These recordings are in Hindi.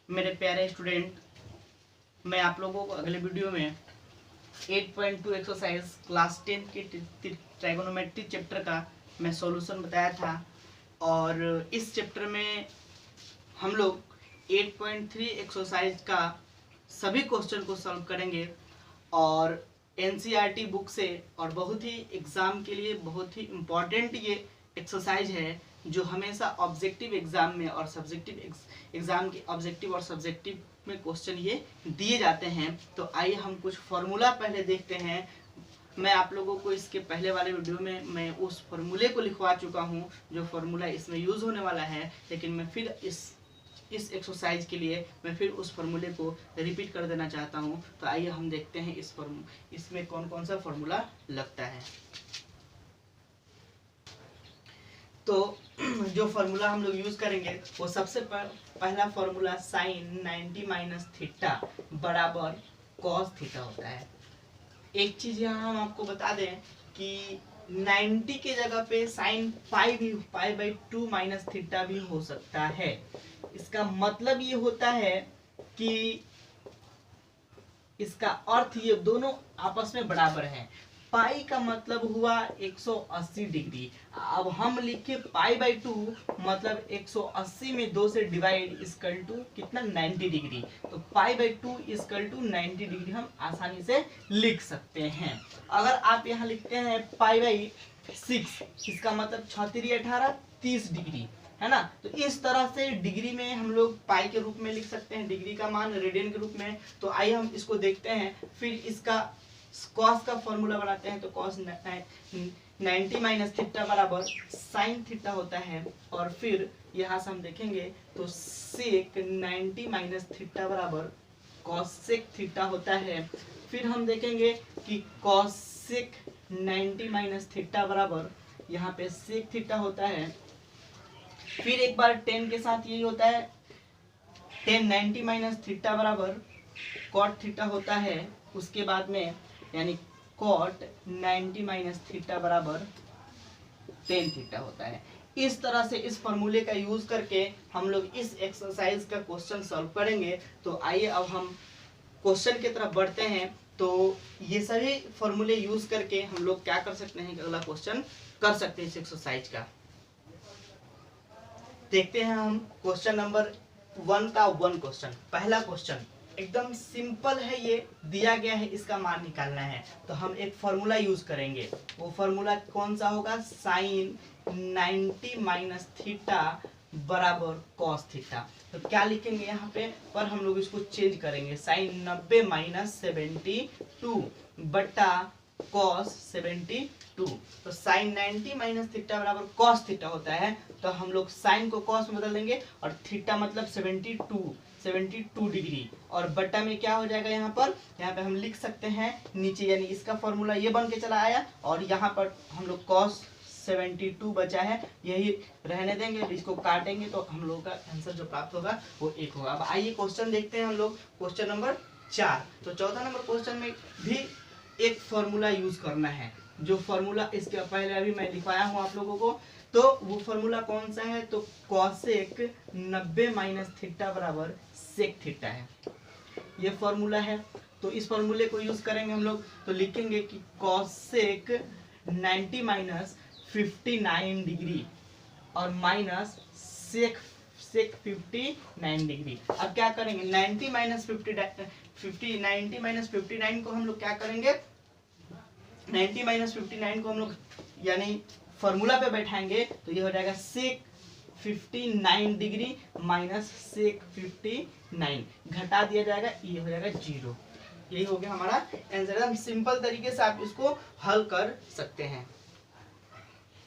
मेरे प्यारे स्टूडेंट, मैं आप लोगों को अगले वीडियो में 8.2 एक्सरसाइज क्लास 10 के ट्राइगोनोमेट्री चैप्टर का मैं सॉल्यूशन बताया था। और इस चैप्टर में हम लोग 8.3 एक्सरसाइज का सभी क्वेश्चन को सॉल्व करेंगे और एनसीईआरटी बुक से, और बहुत ही एग्ज़ाम के लिए बहुत ही इम्पॉर्टेंट ये एक्सरसाइज है जो हमेशा ऑब्जेक्टिव एग्जाम में और सब्जेक्टिव एग्जाम के ऑब्जेक्टिव और सब्जेक्टिव में क्वेश्चन ये दिए जाते हैं। तो आइए हम कुछ फॉर्मूला पहले देखते हैं। मैं आप लोगों को इसके पहले वाले वीडियो में मैं उस फॉर्मूले को लिखवा चुका हूँ जो फॉर्मूला इसमें यूज़ होने वाला है, लेकिन मैं फिर इस एक्सरसाइज के लिए मैं फिर उस फॉर्मूले को रिपीट कर देना चाहता हूँ। तो आइए हम देखते हैं इसमें कौन कौन सा फॉर्मूला लगता है। तो जो फॉर्मूला हम लोग यूज करेंगे वो सबसे पहला फॉर्मूला साइन 90 माइनस थीटा बराबर कॉस थीटा होता है। एक चीज यहाँ हम आपको बता दें कि 90 के जगह पे sine pi by 2 minus theta भी हो सकता है। इसका मतलब ये होता है कि इसका अर्थ ये दोनों आपस में बराबर हैं। पाई का मतलब हुआ 180 डिग्री। अब हम लिखे पाई बाई 2 मतलब 180 में 2 से डिवाइड इसकल टू कितना 90 डिग्री। तो pi by 2 is equal to 90 degree हम आसानी से लिख सकते हैं। अगर आप यहाँ लिखते हैं पाई बाई 6, इसका मतलब 6 18 30 डिग्री है ना। तो इस तरह से डिग्री में हम लोग पाई के रूप में लिख सकते हैं, डिग्री का मान रेडियन के रूप में। तो आइए हम इसको देखते हैं। फिर इसका कॉस का फॉर्मूला बनाते हैं। तो कॉस 90 माइनस थीटा बराबर साइन थीटा होता है। और फिर यहाँ से हम देखेंगे तो सेक 90 माइनस थीटा बराबर कॉसेक थीटा होता है। फिर हम देखेंगे कि कॉसेक 90 माइनस थीटा बराबर यहाँ पे सेक थीटा होता है। फिर एक बार 10 के साथ यही होता है, 10 90 माइनस थीटा बराबर कॉट थीटा होता है। उसके बाद में यानी कॉट 90 माइनस थीटा बराबर 10 थीटा होता है। इस तरह से इस फॉर्मूले का यूज करके हम लोग इस एक्सरसाइज का क्वेश्चन सॉल्व करेंगे। तो आइए अब हम क्वेश्चन की तरफ बढ़ते हैं। तो ये सभी फॉर्मूले यूज करके हम लोग क्या कर सकते हैं, अगला क्वेश्चन कर सकते हैं इस एक्सरसाइज का। देखते हैं हम क्वेश्चन नंबर 1 का 1 क्वेश्चन। पहला क्वेश्चन एकदम सिंपल है, ये दिया गया है, इसका मान निकालना है। तो हम एक फॉर्मूला यूज करेंगे। वो फॉर्मूला कौन सा होगा, साइन 90 माइनस थीटा बराबर कॉस थीटा। तो क्या लिखेंगे यहाँ पे पर हम लोग इसको चेंज करेंगे, साइन 90 माइनस 72 बटा कॉस 72। तो साइन 90 माइनस थीटा बराबर कॉस थीटा होता है। तो हम लोग साइन को कॉस में बदल देंगे और थीटा मतलब 72 डिग्री, और बटा में क्या हो जाएगा, यहाँ पे हम लिख सकते हैं नीचे, यानी इसका फॉर्मूला ये बन के चला आया और यहाँ पर हम लोग कॉस 72 बचा है, यही रहने देंगे। इसको काटेंगे तो हम लोग का आंसर जो प्राप्त होगा वो 1 होगा। अब आइए क्वेश्चन देखते हैं हम लोग, क्वेश्चन नंबर 4। तो चौथा नंबर क्वेश्चन में भी एक फॉर्मूला यूज करना है। जो फॉर्मूला इसके पहले अभी मैं लिखवाया हूँ आप लोगों को। तो वो फॉर्मूला कौन सा है, तो कॉसेक 90 माइनस थीटा बराबर सेक थीटा है, ये फॉर्मूला है। तो इस फॉर्मूले को यूज करेंगे हम लोग। तो लिखेंगे कि कॉसेक 90 माइनस 59 डिग्री और माइनस सेक 59 डिग्री। अब क्या करेंगे, 90 माइनस 59 को हम लोग क्या करेंगे, 90 माइनस 59 को हम लोग यानी फॉर्मूला पे बैठाएंगे। तो ये हो जाएगा सेक 59 डिग्री माइनस सेक 59, घटा दिया जाएगा, ये हो जाएगा 0। यही हो गया हमारा आंसर। एकदम सिंपल तरीके से आप इसको हल कर सकते हैं।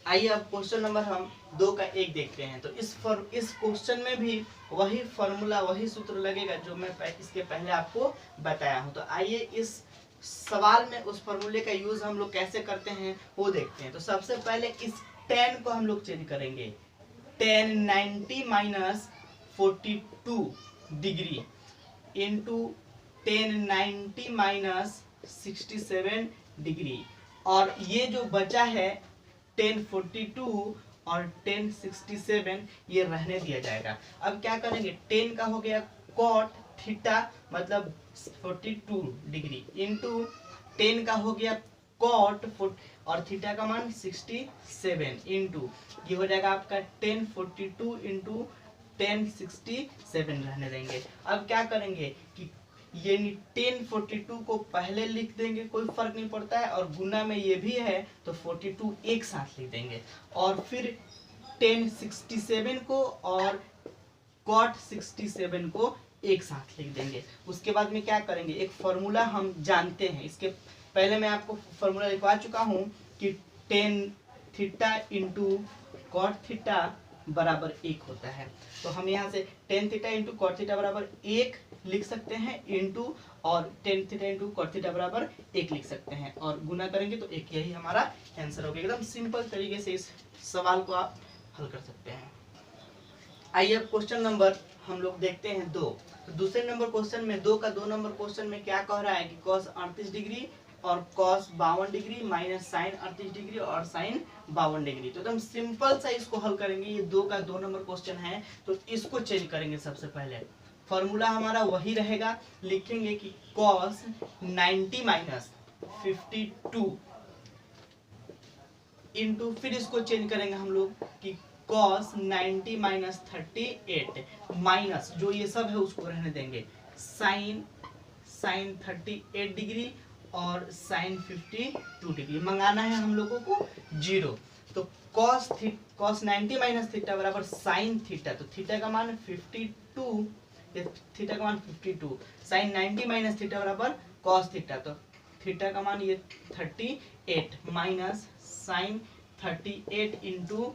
आइए अब क्वेश्चन नंबर हम 2 का 1 देखते हैं। तो इस क्वेश्चन में भी वही फॉर्मूला वही सूत्र लगेगा जो मैं इसके पहले आपको बताया हूँ। तो आइए इस सवाल में उस फॉर्मूले का यूज हम लोग कैसे करते हैं वो देखते हैं। तो सबसे पहले इस tan को हम लोग चेंज करेंगे, tan 90 minus 42 degree into tan 90 minus 67 degree, और ये जो बचा है tan 42 और tan 67 ये रहने दिया जाएगा। अब क्या करेंगे, tan का हो गया कॉट थीटा मतलब 42 डिग्री इंटू 10 का हो गया कॉट और थीटा का मान 67 इंटू ये हो जाएगा आपका 1042 इंटू 1067 रहने देंगे। अब क्या करेंगे कि ये 1042 को पहले लिख देंगे, कोई फर्क नहीं पड़ता है, और गुना में ये भी है तो 42 एक साथ लिख देंगे, और फिर 1067 को और cot 67 को एक साथ लिख देंगे। उसके बाद में क्या करेंगे, एक फॉर्मूला हम जानते हैं, इसके पहले मैं आपको फॉर्मूला लिखवा चुका हूं कि 10 थीटा इंटू कॉट थीटा बराबर 1 होता है। तो हम यहाँ से 10 थीटा इंटू कॉट थीटा बराबर 1 लिख सकते हैं इंटू और 10 थीटा इंटू कॉट थीटा बराबर 1 लिख सकते हैं, और गुना करेंगे तो 1, यही हमारा आंसर होगा। एकदम सिंपल तरीके से इस सवाल को आप हल कर सकते हैं। आइए अब क्वेश्चन नंबर हम लोग देखते हैं 2। तो दूसरे नंबर क्वेश्चन में 2 का 2 नंबर क्वेश्चन में क्या कह रहा है कि cos 38 डिग्री और cos 52 degree minus sin 38 degree और sin 52 डिग्री। तो एकदम सिंपल सा इसको हल करेंगे। ये 2 का 2 नंबर क्वेश्चन है, तो इसको चेंज करेंगे। सबसे पहले फॉर्मूला हमारा वही रहेगा, लिखेंगे कि cos 90 माइनस 52 इंटू, फिर इसको चेंज करेंगे हम लोग कि cos 90 माइनस 38 माइनस जो ये सब है उसको रहने देंगे sin 38 डिग्री और sin 52 डिग्री। मंगाना है हम लोगों को 0। तो cos 90 माइनस थीटा बराबर sin थीटा, तो थीटा का मान 52, थीटा का मान 52, sin 90 माइनस थीटा बराबर cos थीटा, तो थीटा का मान ये 38 माइनस sin 38 इंटू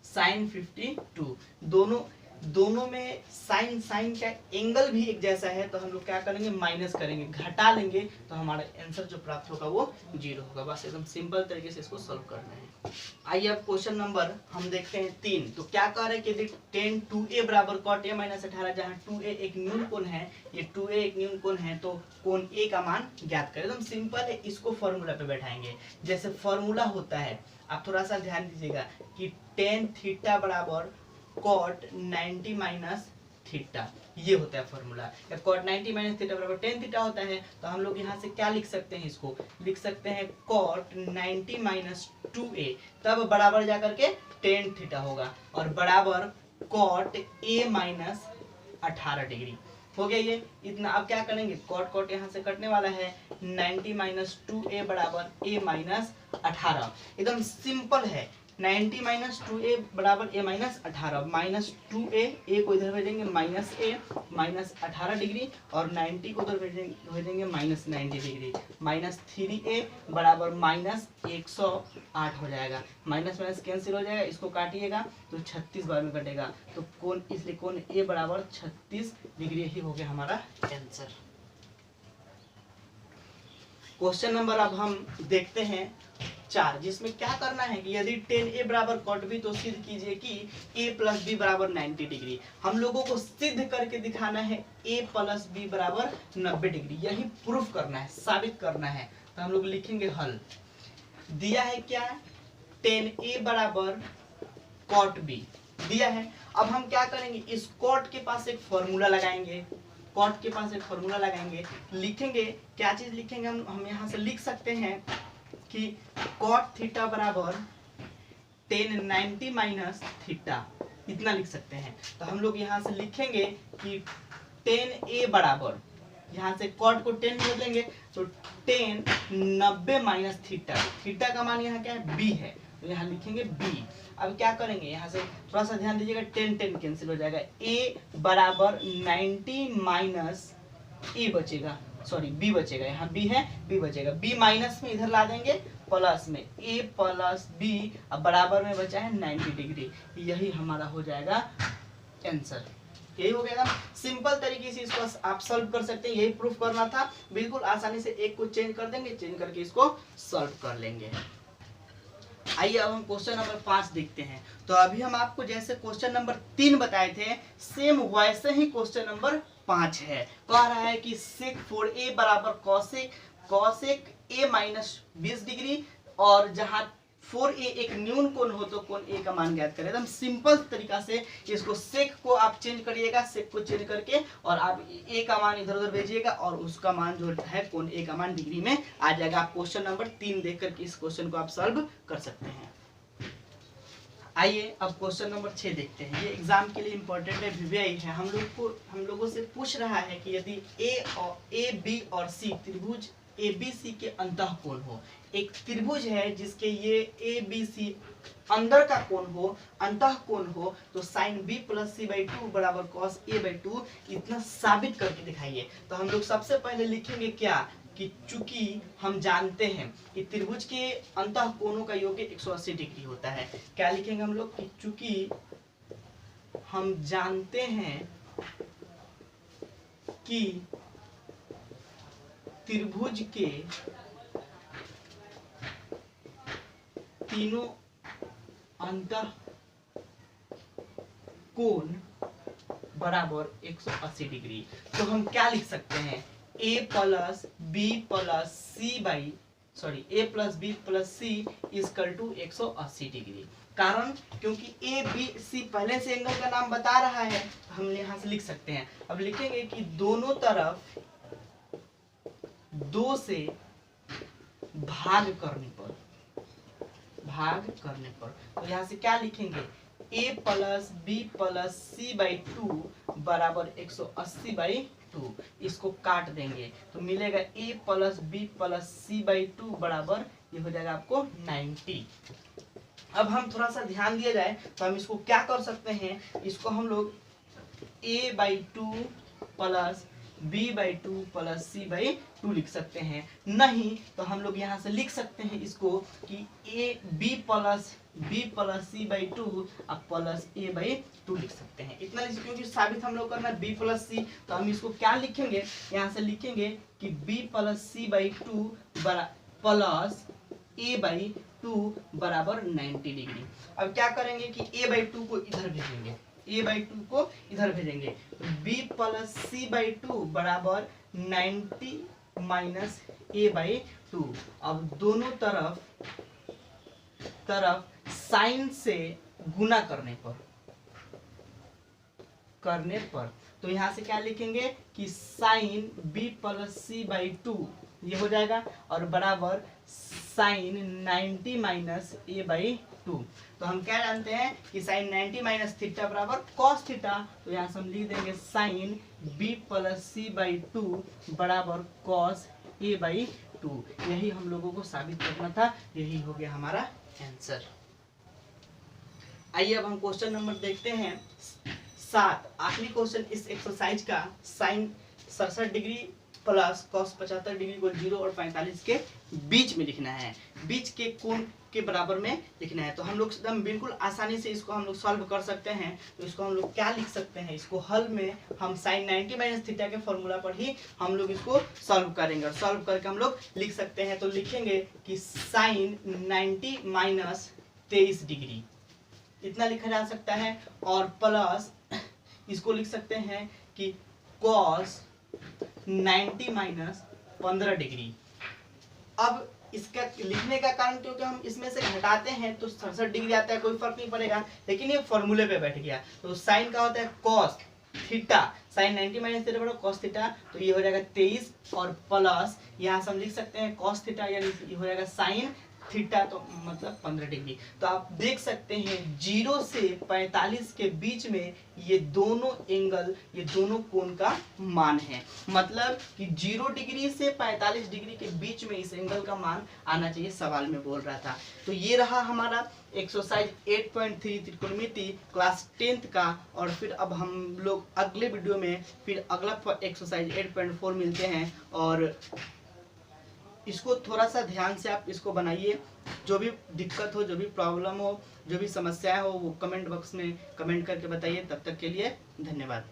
sin 52। दोनों में साइन का एंगल भी एक जैसा है, तो हम लोग क्या करेंगे, माइनस करेंगे, घटा लेंगे, तो हमारा आंसर जो प्राप्त होगा वो 0 होगा। बस एकदम सिंपल तरीके से इसको सॉल्व करना है। आइए अब क्वेश्चन नंबर हम देखते हैं 3। तो क्या कह रहा है कि यदि tan 2a बराबर cot a माइनस 18, जहाँ 2a एक न्यून कोण है, ये 2a एक न्यून कोण है, तो कोण a का मान ज्ञात करें। एकदम सिंपल है, इसको फॉर्मूला पे बैठाएंगे। जैसे फॉर्मूला होता है, आप थोड़ा सा ध्यान दीजिएगा कि tan थीटा बराबर cot 90 माइनस थीटा, ये होता है फॉर्मूला। cot 90 माइनस थीटा बराबर tan थीटा होता है, तो हम लोग यहाँ से क्या लिख सकते हैं, इसको लिख सकते हैं cot 90 माइनस 2a, तब बराबर जाकर के tan थीटा होगा, और बराबर cot a माइनस 18 डिग्री हो गया। ये इतना। अब क्या करेंगे, cot यहाँ से कटने वाला है, 90 माइनस 2a बराबर a माइनस 18। एकदम सिंपल है, 90 माइनस 2a बराबर a minus 18, minus 2a, a को इधर भेजेंगे माइनस a माइनस 18 डिग्री, और 90 को उधर भेजेंगे माइनस 90 डिग्री, माइनस 3a बराबर माइनस 108 हो जाएगा। माइनस माइनस कैंसिल हो जाएगा, इसको काटिएगा तो 36 बार में कटेगा, तो कोण, इसलिए कोण a बराबर 36 डिग्री ही हो गया हमारा आंसर। क्वेश्चन नंबर अब हम देखते हैं 4, जिसमें क्या करना है कि यदि tan a बराबर cot b, तो सिद्ध कीजिए कि a प्लस b बराबर 90 डिग्री। हम लोगों को सिद्ध करके दिखाना है a प्लस b बराबर 90 डिग्री, यही प्रूफ करना है, साबित करना है। तो हम लोग लिखेंगे हल। दिया है क्या, tan a बराबर cot b दिया है। अब हम क्या करेंगे, इस cot के पास एक फॉर्मूला लगाएंगे, cot के पास एक फॉर्मूला लगाएंगे, लिखेंगे क्या चीज लिखेंगे, हम यहाँ से लिख सकते हैं कि cot थीटा बराबर tan 90 माइनस थीटा, इतना लिख सकते हैं। तो हम लोग यहाँ से लिखेंगे कि tan a बराबर, यहाँ से cot को 10 में बदलेंगे तो tan 90 माइनस थीटा, थीटा का मान यहाँ क्या है, b है, तो यहाँ लिखेंगे b। अब क्या करेंगे, यहाँ से थोड़ा सा ध्यान दीजिएगा, 10 कैंसिल हो जाएगा, a बराबर 90 माइनस a बचेगा, सॉरी b बचेगा, यहाँ b है, b बचेगा, b माइनस में इधर ला देंगे प्लस में, a प्लस b, अब बराबर में बचा है 90 डिग्री, यही हमारा हो जाएगा आंसर। यही हो गया। सिंपल तरीके से इसको आप सॉल्व कर सकते हैं, यही प्रूफ करना था। बिल्कुल आसानी से एक को चेंज कर देंगे, चेंज करके इसको सॉल्व कर लेंगे। आइए अब हम क्वेश्चन नंबर 5 देखते हैं। तो अभी हम आपको जैसे क्वेश्चन नंबर 3 बताए थे, सेम वैसे ही क्वेश्चन नंबर 5 है। कह रहा है कि sec 4a बराबर cosec a माइनस 20 डिग्री, और जहाँ 4a एक न्यून कोण हो तो कोण ए का मान ज्ञात करें। एकदम सिंपल तरीका से इसको सेक को आप चेंज करिएगा, सेक को चेंज करके और आप ए का मान इधर उधर भेजिएगा और उसका मान जो है कोण ए का मान डिग्री में आ जाएगा। आप क्वेश्चन नंबर 3 देख करके इस क्वेश्चन को आप सॉल्व कर सकते हैं। आइए अब क्वेश्चन नंबर 6 देखते हैं। ये एग्जाम के लिए इंपॉर्टेंट है, वीवीआई है। हम लोगों से पूछ रहा है कि यदि ए बी और सी त्रिभुज ए बी सी के अंतः कोण हो। एक त्रिभुज है जिसके ये ए बी सी अंदर का कोण हो, अंतः कोण हो, तो sine B plus C by two बराबर कॉस ए बाई टू इतना साबित करके दिखाइए। तो हम लोग सबसे पहले लिखेंगे क्या कि चूंकि हम जानते हैं कि त्रिभुज के अंतः कोणों का योग 180 डिग्री होता है। क्या लिखेंगे हम लोग कि चूंकि हम जानते हैं कि त्रिभुज के तीनों अंतः कोण बराबर 180 डिग्री, तो हम क्या लिख सकते हैं a plus B plus C by A plus B plus C is equal to 180 degree. कारण क्योंकि ए बी सी पहले से एंगल का नाम बता रहा है, हम यहाँ से लिख सकते हैं। अब लिखेंगे कि दोनों तरफ 2 से भाग करने पर तो यहाँ से क्या लिखेंगे a plus B plus C by two बराबर 180 बाई टू। इसको काट देंगे तो मिलेगा a plus B plus C by two बराबर ये हो जाएगा आपको 90। अब हम थोड़ा सा ध्यान दिया जाए तो हम इसको क्या कर सकते हैं, इसको हम लोग a by two plus b by two plus C by two लिख सकते हैं। नहीं तो हम लोग यहाँ से लिख सकते हैं इसको कि B plus C by two अब प्लस ए बाई टू लिख सकते हैं। इतना लिख, क्योंकि साबित हम लोग करना बी प्लस सी, तो हम इसको क्या लिखेंगे, यहाँ से लिखेंगे कि B plus C by two plus A by two बराबर 90 डिग्री। अब क्या करेंगे कि ए बाई टू को इधर भेजेंगे, ए बाई टू को इधर भेजेंगे, B plus C by two बराबर 90 माइनस ए बाई टू। अब दोनों तरफ साइन से गुना करने पर तो यहाँ से क्या लिखेंगे कि sine B plus C by two ये हो जाएगा और बराबर sine 90 minus A by two. तो हम क्या जानते हैं कि साइन 90 माइनस थीटा बराबर कॉस थीटा, तो यहाँ से हम लिख देंगे sine B plus C by two बराबर कॉस ए बाई टू। यही हम लोगों को साबित करना था, यही हो गया हमारा आंसर। आइए अब हम क्वेश्चन नंबर देखते हैं 7, आखिरी क्वेश्चन इस एक्सरसाइज का। Sine 67 degree plus cos 75 degree को 0 और 45 के बीच में लिखना है, बीच के कोण के बराबर में लिखना है। तो हम लोग एकदम बिल्कुल आसानी से इसको हम लोग सॉल्व कर सकते हैं। तो इसको हम लोग क्या लिख सकते हैं, इसको हल में हम साइन 90 माइनस थीटा के फॉर्मूला पर ही हम लोग इसको सॉल्व करेंगे और सॉल्व करके हम लोग लिख सकते हैं। तो लिखेंगे कि साइन 90 माइनस 23 डिग्री इतना लिखा जा सकता है और प्लस इसको लिख सकते हैं कि कॉस 90 माइनस 15 डिग्री। अब इसका लिखने का कारण क्योंकि हम इसमें से घटाते हैं तो 67 डिग्री आता है, कोई फर्क नहीं पड़ेगा, लेकिन ये फॉर्मूले पे बैठ गया। तो साइन का होता है cos theta, sine 90 minus theta बराबर कॉस थीटा, तो ये हो जाएगा 23 और प्लस यहाँ से हम लिख सकते हैं कॉस थीटा यानी ये हो जाएगा साइन थीटा, तो मतलब 15 डिग्री। तो आप देख सकते हैं 0 से 45 के बीच में ये दोनों एंगल, ये दोनों कोण का मान है। मतलब कि 0 डिग्री से 45 डिग्री के बीच में इस एंगल का मान आना चाहिए, सवाल में बोल रहा था। तो ये रहा हमारा एक्सरसाइज 8.3 त्रिकोणमिति क्लास 10th का। और फिर अब हम लोग अगले वीडियो में फिर अगला एक्सरसाइज 8.4 मिलते हैं। और इसको थोड़ा सा ध्यान से आप इसको बनाइए। जो भी दिक्कत हो, जो भी प्रॉब्लम हो, जो भी समस्याएं हो वो कमेंट बॉक्स में कमेंट करके बताइए। तब तक के लिए धन्यवाद।